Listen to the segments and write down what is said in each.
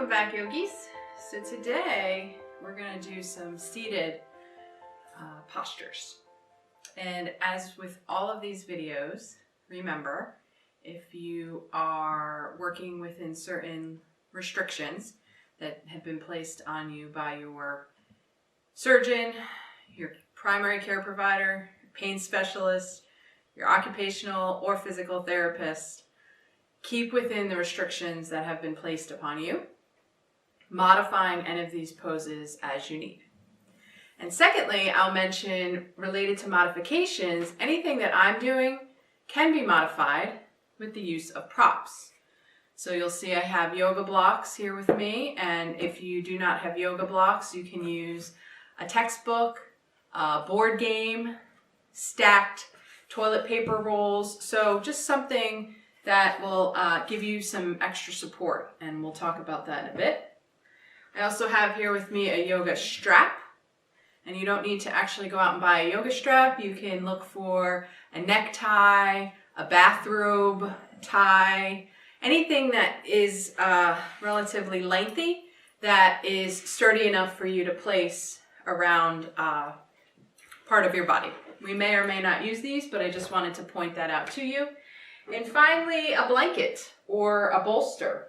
Welcome back, yogis. So today we're going to do some seated postures. And as with all of these videos, remember, if you are working within certain restrictions that have been placed on you by your surgeon, your primary care provider, your pain specialist, your occupational or physical therapist, keep within the restrictions that have been placed upon you, modifying any of these poses as you need. And secondly, I'll mention, related to modifications, anything that I'm doing can be modified with the use of props. So you'll see I have yoga blocks here with me, and if you do not have yoga blocks, you can use a textbook, a board game, stacked toilet paper rolls, so just something that will give you some extra support, and we'll talk about that in a bit. I also have here with me a yoga strap, and you don't need to actually go out and buy a yoga strap. You can look for a necktie, a bathrobe tie, anything that is relatively lengthy that is sturdy enough for you to place around part of your body. We may or may not use these, but I just wanted to point that out to you. And finally, a blanket or a bolster.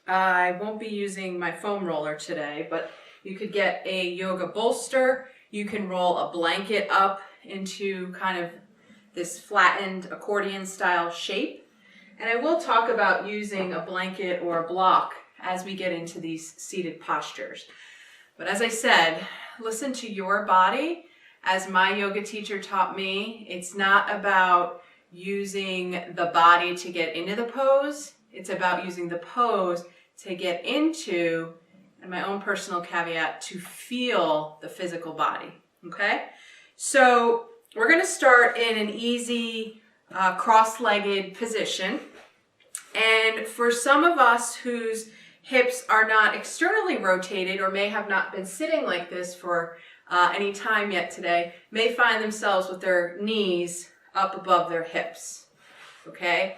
I won't be using my foam roller today, but you could get a yoga bolster. You can roll a blanket up into kind of this flattened accordion style shape. And I will talk about using a blanket or a block as we get into these seated postures. But as I said, listen to your body. As my yoga teacher taught me, it's not about using the body to get into the pose. It's about using the pose to get into, and my own personal caveat, to feel the physical body, okay? So we're gonna start in an easy cross-legged position. And for some of us whose hips are not externally rotated or may have not been sitting like this for any time yet today, may find themselves with their knees up above their hips, okay?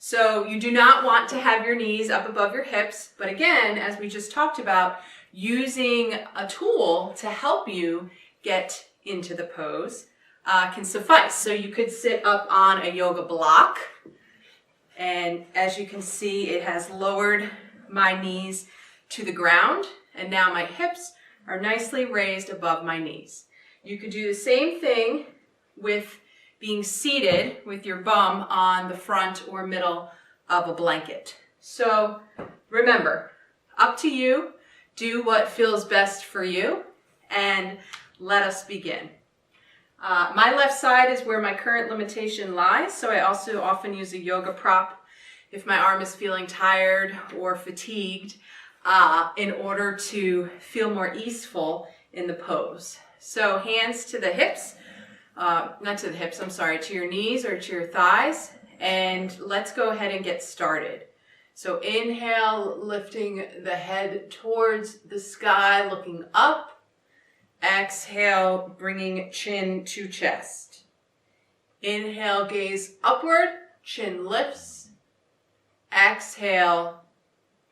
So you do not want to have your knees up above your hips, but again, as we just talked about, using a tool to help you get into the pose can suffice. So you could sit up on a yoga block, and as you can see, it has lowered my knees to the ground, and now my hips are nicely raised above my knees. You could do the same thing with being seated with your bum on the front or middle of a blanket. So remember, up to you, do what feels best for you, and let us begin. My left side is where my current limitation lies, so I also often use a yoga prop if my arm is feeling tired or fatigued in order to feel more easeful in the pose. So hands to the hips, not to the hips, I'm sorry, to your knees or to your thighs, and let's go ahead and get started. So inhale, lifting the head towards the sky, looking up. Exhale, bringing chin to chest. Inhale, gaze upward, chin lifts. Exhale,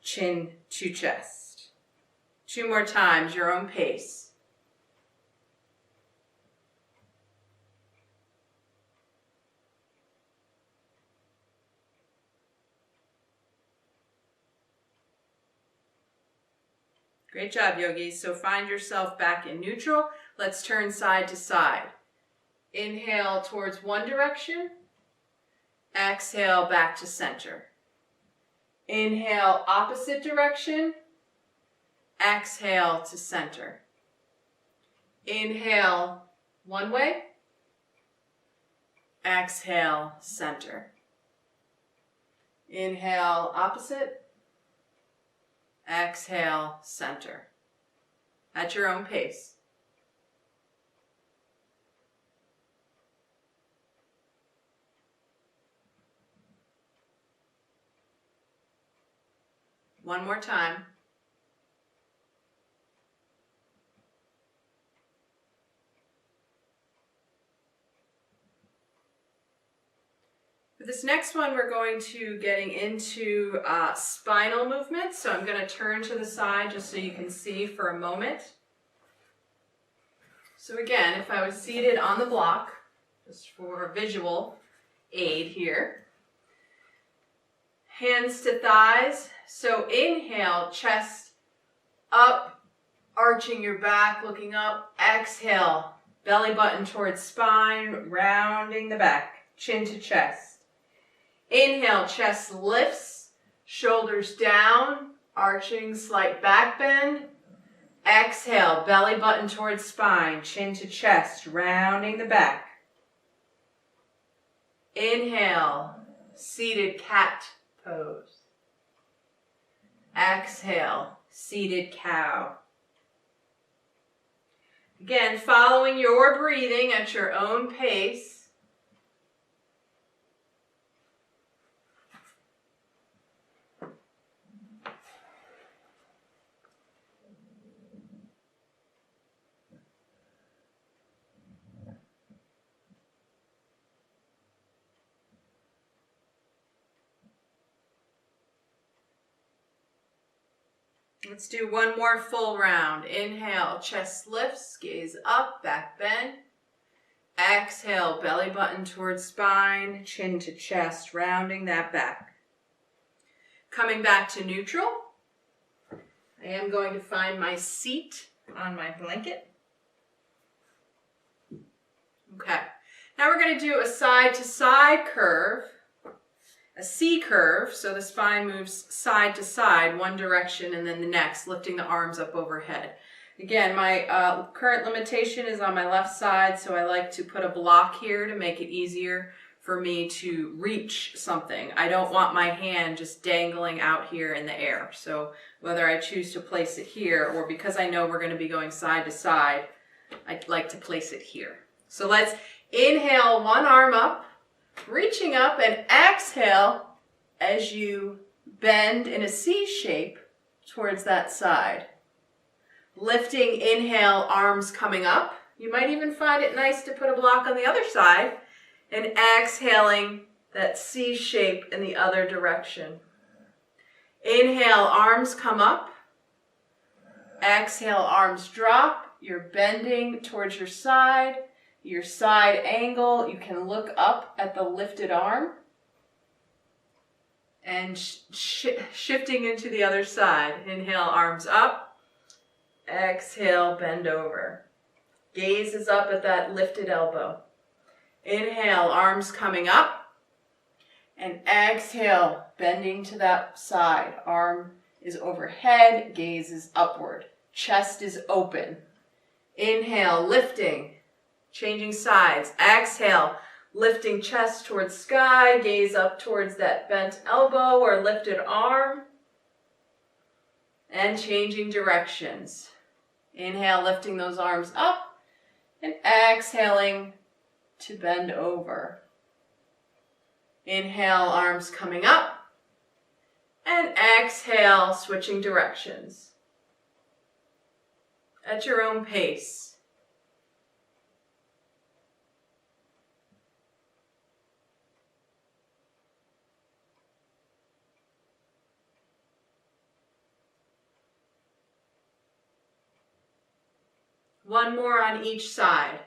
chin to chest. 2 more times, your own pace. Great job, yogis. So find yourself back in neutral. Let's turn side to side. Inhale towards one direction. Exhale back to center. Inhale opposite direction. Exhale to center. Inhale one way. Exhale center. Inhale opposite. Exhale, center. At your own pace. One more time. this next one, we're going to getting into spinal movements. So I'm going to turn to the side just so you can see for a moment. So again, if I was seated on the block, just for a visual aid here, hands to thighs. So inhale, chest up, arching your back, looking up. Exhale, belly button towards spine, rounding the back, chin to chest. Inhale, chest lifts, shoulders down, arching, slight back bend. Exhale, belly button towards spine, chin to chest, rounding the back. Inhale, seated cat pose. Exhale, seated cow. Again, following your breathing at your own pace. Let's do one more full round. Inhale, chest lifts, gaze up, back bend. Exhale, belly button towards spine, chin to chest, rounding that back. Coming back to neutral. I am going to find my seat on my blanket. Okay, now we're going to do a side-to-side curve. A C curve, so the spine moves side to side, one direction and then the next, lifting the arms up overhead. Again, my current limitation is on my left side, so I like to put a block here to make it easier for me to reach something. I don't want my hand just dangling out here in the air. So whether I choose to place it here or because I know we're going to be going side to side, I'd like to place it here. So let's inhale, one arm up, reaching up, and exhale as you bend in a C shape towards that side. Lifting, inhale, arms coming up. You might even find it nice to put a block on the other side, and exhaling that C shape in the other direction. Inhale, arms come up. Exhale, arms drop. You're bending towards your side angle. You can look up at the lifted arm and shifting into the other side. Inhale, arms up. Exhale, bend over. Gaze is up at that lifted elbow. Inhale, arms coming up. And exhale, bending to that side. Arm is overhead, gaze is upward. Chest is open. Inhale, lifting. Changing sides. Exhale, lifting chest towards sky, gaze up towards that bent elbow or lifted arm. And changing directions. Inhale, lifting those arms up, and exhaling to bend over. Inhale, arms coming up, and exhale, switching directions. At your own pace. One more on each side.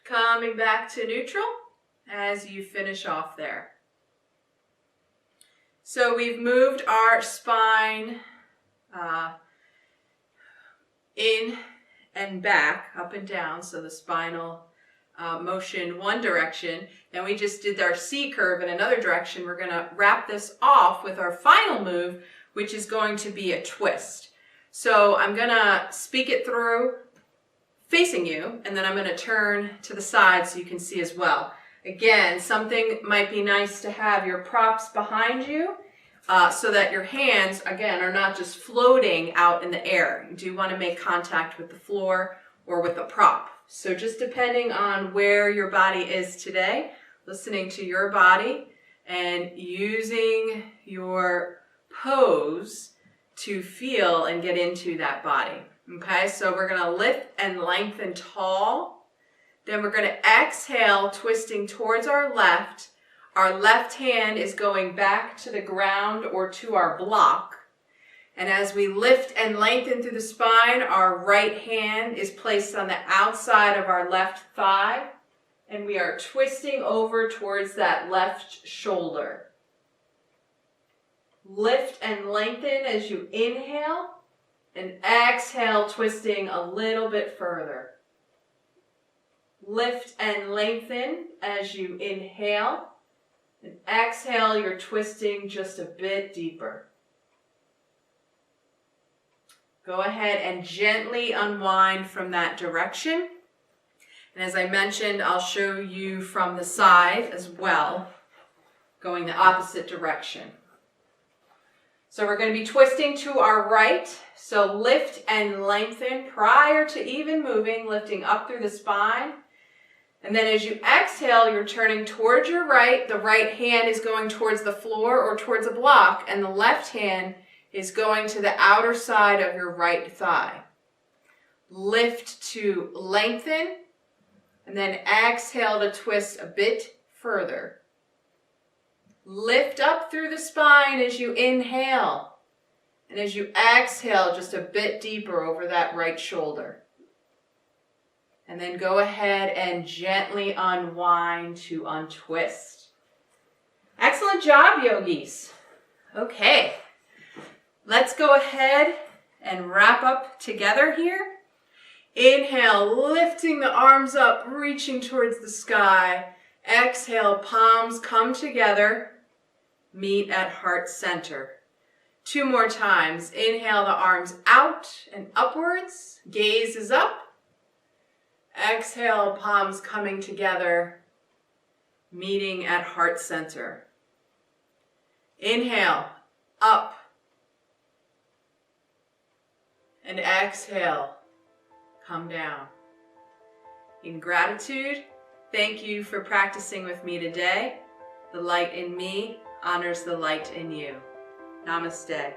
Coming back to neutral as you finish off there. So we've moved our spine in and back, up and down, so the spinal motion one direction, and we just did our C curve in another direction. We're going to wrap this off with our final move, which is going to be a twist. So I'm going to speak it through facing you, and then I'm going to turn to the side so you can see as well. Again, something might be nice to have your props behind you so that your hands, again, are not just floating out in the air. You do want to make contact with the floor or with the prop. So just depending on where your body is today, listening to your body, and using your pose to feel and get into that body. Okay, so we're going to lift and lengthen tall. Then we're going to exhale, twisting towards our left. Our left hand is going back to the ground or to our block. And as we lift and lengthen through the spine, our right hand is placed on the outside of our left thigh. And we are twisting over towards that left shoulder. Lift and lengthen as you inhale. And exhale, twisting a little bit further. Lift and lengthen as you inhale. And exhale, you're twisting just a bit deeper. Go ahead and gently unwind from that direction. And as I mentioned, I'll show you from the side as well, going the opposite direction. So we're going to be twisting to our right. So lift and lengthen prior to even moving, lifting up through the spine. And then as you exhale, you're turning towards your right. The right hand is going towards the floor or towards a block, and the left hand is going to the outer side of your right thigh. Lift to lengthen, and then exhale to twist a bit further. Lift up through the spine as you inhale. And as you exhale, just a bit deeper over that right shoulder. And then go ahead and gently unwind to untwist. Excellent job, yogis. Okay, let's go ahead and wrap up together here. Inhale, lifting the arms up, reaching towards the sky. Exhale, palms come together, meet at heart center. 2 more times. Inhale, the arms out and upwards. Gaze is up. Exhale, palms coming together, meeting at heart center. Inhale, up. And exhale, come down. In gratitude, thank you for practicing with me today. The light in me honors the light in you. Namaste.